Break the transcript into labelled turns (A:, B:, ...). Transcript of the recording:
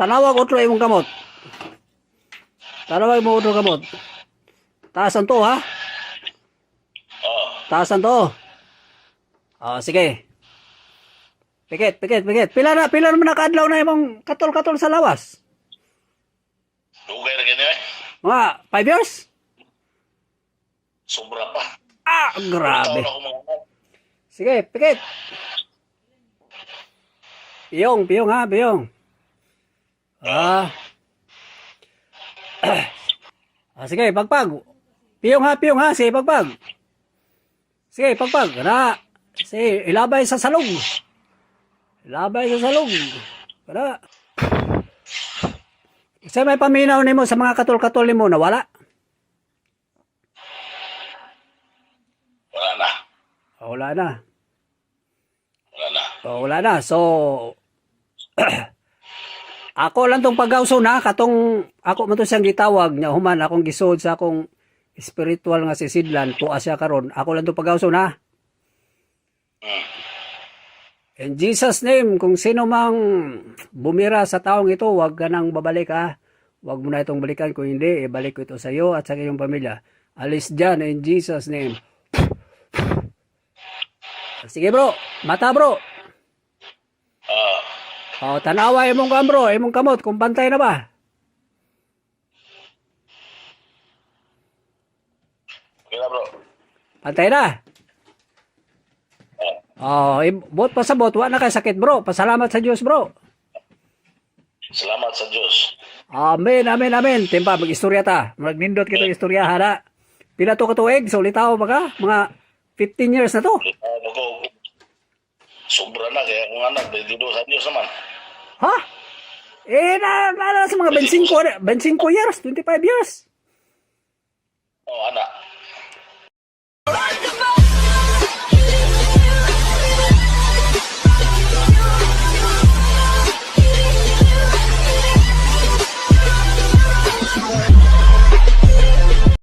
A: tanawag otro imong kamot. Tanawag mo otro kamot. Taasan to ha.
B: Oh,
A: Taasan to. Oh, sige. Pikit. Pila naman nakadlaw na imong katol-katol sa lawas.
B: dugay na ganyan eh.
A: Mga 5 years?
B: Sobra pa.
A: Ah,
B: Taon
A: grabe.
B: ako mga
A: Sige, pikit. Piyong ha, piyong. Ah. Sige, pagpag. Piyong ha, sige, pagpag. Sige, pagpag. Kana. Sige, ilabay sa salog. Ilabay sa salog. Kana. Kasi may paminaw nimo sa mga katol-katol nimo na wala.
B: wala na.
A: Wala na.
B: Wala na.
A: Wala na. So, ako lang tong pagawso na, katong ako man to siyang gitawag nya human akong gisod sa akong spiritual nga sisidlan tuwa siya karon. Ako lang tong pagawso na.
B: Hmm.
A: In Jesus name, kung sino mang bumira sa taong ito, wag ka nang babalik ha. Wag mo na itong balikan. Kung hindi, ibalik ko ito sa iyo at sa iyong pamilya. Alis dyan in Jesus name. Sige bro, mata bro. Tanawa imong kam bro, imong kamot, kung pantay na ba?
B: Okay na bro.
A: Pantay na. Bot pa sa bot, wala na kay sakit bro. Pasalamat sa Diyos bro.
B: Salamat sa Diyos.
A: Amen. Timpa, mag-istorya ta. Magnindot kito istorya hana. Pila to katuig, so litaw ba ka? Mga 15 years na to.
B: Ako, sobra na kaya kung anak, 22 anyos naman.
A: Ha? Na sa mga 25 years, 25 years.
B: Oh, anak.